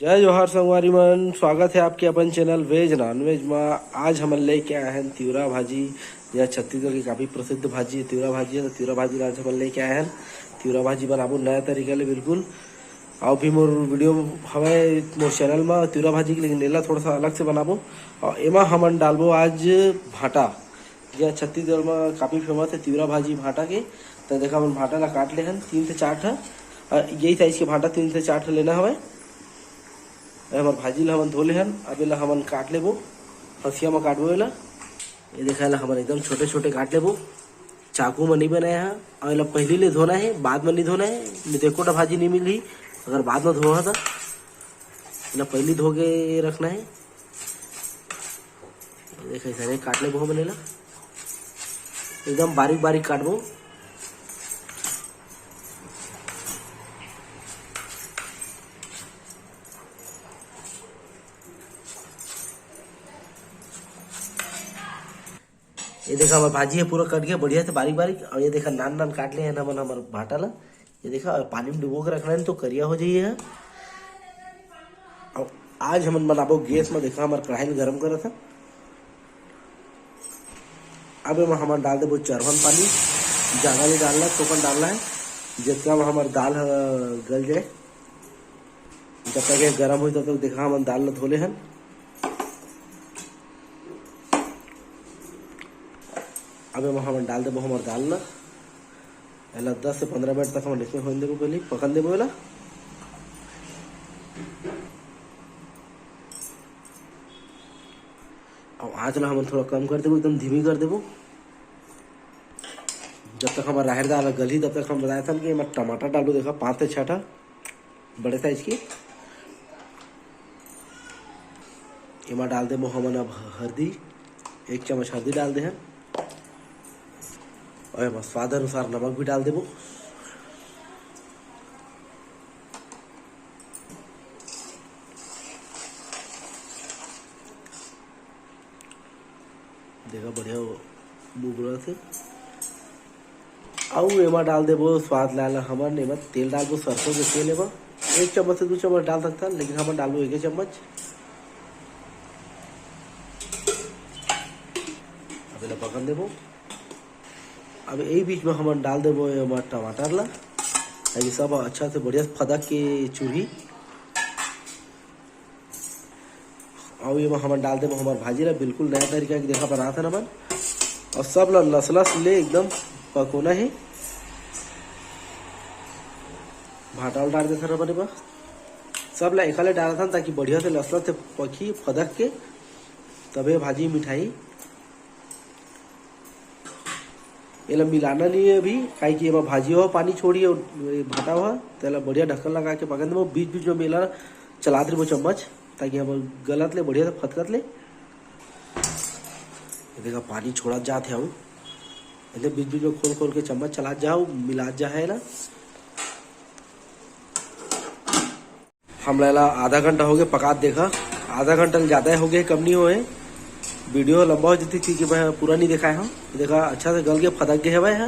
जय जोहार संगवारी मन, स्वागत है आपके अपन चैनल वेज नॉनवेज में। आज हम लेके आए हैं तिवरा भाजी। यह छत्तीसगढ़ की काफ़ी प्रसिद्ध भाजी है, तिवरा भाजी है। तो तिवरा भाजी आज हम लेके आए हैं। तिवरा भाजी बनाबो नया तरीका ले बिल्कुल। और भी मोर वीडियो हमें मोर चैनल में तिवरा भाजी के, लेकिन नेला थोड़ा सा अलग से बनाबो। और एमा हमन डालबो आज भाटा। यह छत्तीसगढ़ में काफ़ी फेमस है तिवरा भाजी भाटा के। तो देखा हम भाटा ला काट ले हैं 3 से 4 ठा। यही साइज के भाटा 3 से 4 ठा लेना हमें। हमार भाजी ला हमन धोले हन। अब एला हमन काट लेबो, हसिया में काटबो एला। ये देखा ला हमन एकदम छोटे छोटे काट लेबो, चाकू में नहीं बनाया है। और एला पहले ले धोना है, बाद में नहीं धोना है। नहीं तो एकोटा भाजी नहीं मिली अगर बाद में धोआ था। एला पहले धो के रखना है। देखा ऐसा काट लेबो हमन एला, एकदम बारीक बारीक काटबो। ये देखा हमारा भाजी है पूरा कट गया बढ़िया से बारीक बारीक। और ये देखा नान नान काट ले हैं हमन हमारे भाटा ला। ये देखा पानी में डुबो के रखना है तो करिया हो जाइए। और आज हमन बनाबो गैस में। देखा हमारे कढ़ाई में गरम करा था। अब हम हमन डाल देबो चरवन पानी। ज़्यादा नहीं डालना, चौकन डालना है जितना में हमारे दाल गल जाए। जब तक ये गर्म हो तब तक देखा हमन दाल ला धोले हैं। अब हम डाल देबो हमारे दाल ला। एला 10 से 15 मिनट तक हम इसमें होने देबो, पहले पकन देबो एला। और आँच ला हम थोड़ा कम कर देबो, एकदम धीमी कर देबो। जब तक हमारा राहर दाल गली तब तक हम बताया था कि मैं टमाटर डालू। देखा 5 से 6 ठा बड़े साइज की। इमा डाल देबो हमन अब हल्दी, 1 चम्मच हल्दी डाल दे हैं। और स्वाद अनुसार नमक भी डाल देबो। देखा बढ़िया बुगड़ा से। और एमा डाल देबो स्वाद लाल हमन। एमा तेल डालबो, सरसों के तेल। एमा 1 चम्मच से 2 चम्मच डाल सकता, लेकिन हमन डालबो 1 चम्मच। अब इला पकन देबो। अब यही बीच में हम डाल देबो टमाटर ला। ये सब अच्छा से बढ़िया फदक के चूड़ी। और ये हम डाल देबो हमारे भाजी ला। बिल्कुल नया तरीका की देखा बना था ना मन। और सब ला लसलस ले एकदम पकोना है। भाटा डाल देता ना बने सब ला एक डाला था ताकि बढ़िया से लसलस से पकी फदक के, तबे भाजी मिठाई। ये मिलाना नहीं है अभी, काई कि भाजी हो पानी छोड़ी और भाटा हुआ। तो बढ़िया ढक्कन लगा के पकन देबो। बीच बीच में मिला चला देबो चम्मच, ताकि हम गलत ले बढ़िया से फटकत ले। देखा पानी छोड़ा जाते हूँ, बीच बीच में खोल खोल के चम्मच चला जाओ, मिला जा है ना। हम ला आधा घंटा हो गया पका। देखा आधा घंटा ज़्यादा हो गया, कम नहीं हुए। वीडियो लंबा हो जाती थी कि मैं पूरा नहीं दिखाया हूँ। देखा अच्छा से गल के फदक गए है भाई है।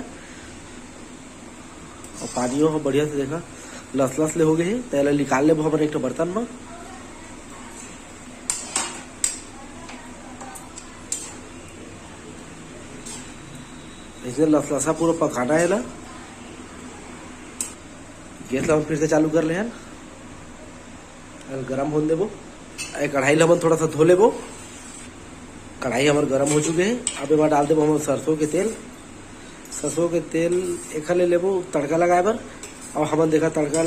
और पानियों हो बढ़िया से देखा लस ले हो गए है। तो निकाल ले हमारे एक बर्तन में। इसलिए लसा पूरा पकाना है ना। गैस ला फिर से चालू कर ले हैं। गरम होने देबो। कढ़ाई ला हम थोड़ा सा धो लेबो। कढ़ाई हमारे गर्म हो चुके हैं। अब एक डाल देबो हम सरसों के तेल। सरसों के तेल एक ले लेबो तड़का लगाए बर। और हमन देखा तड़का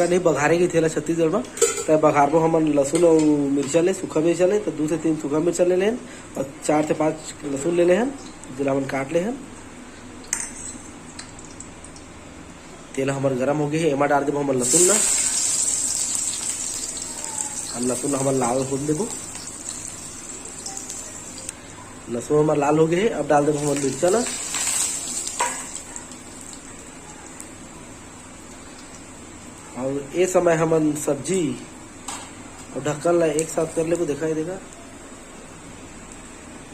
नहीं बघारे के तेल छत्तीसगढ़ में। तो बघारबो हमन लहसुन और मिर्चा ले, सूखा मिर्चा ले। तो 2 से 3 सूखा मिर्चा ले लें और 4 से 5 लहसुन ले लें, जिला हमन काट ले हैं। तेल हमारे गर्म हो गए है। एमा डाल देबो हमन लहसुन ला। लहसुन हमन लाल होने देबो। लहसुन हमारा लाल हो गए है। अब डाल देबो हम मिर्चा ला। और ये समय हमन सब्जी और ढक्कन ला एक साथ कर लेबो। देखा देखा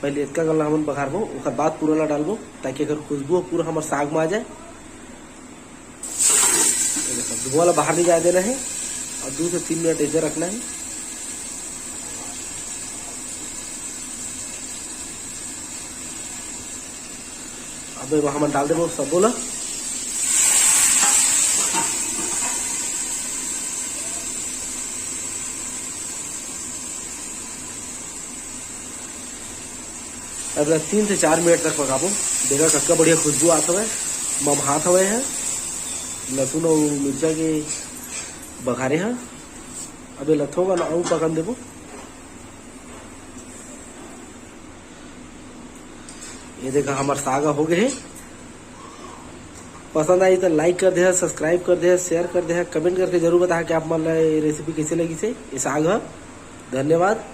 पहले इतना गला हमन बघारबो, ओकर बाद पूरा ला डालबो, ताकि अगर खुशबू पूरा हमारे साग में आ जाए। धुआं ला बाहर नहीं जाए देना है। और 2 से 3 मिनट ऐसे रखना है। अब हम डाल देंगे सब बोला। अब 3 से 4 मिनट तक पकाबो। देखा कतका बढ़िया खुशबू आता है, ममहात हवे है। लहसुन और मिर्चा के बघारे हैं। अब ये लथोगा ना और पकन देबो। ये देखा हमार साग हो गए। पसंद आई तो लाइक कर दे, सब्सक्राइब कर दे, शेयर कर दे, कमेंट करके जरूर बताया कि आप मन ला रेसिपी कैसे लगी से ये साग है। धन्यवाद।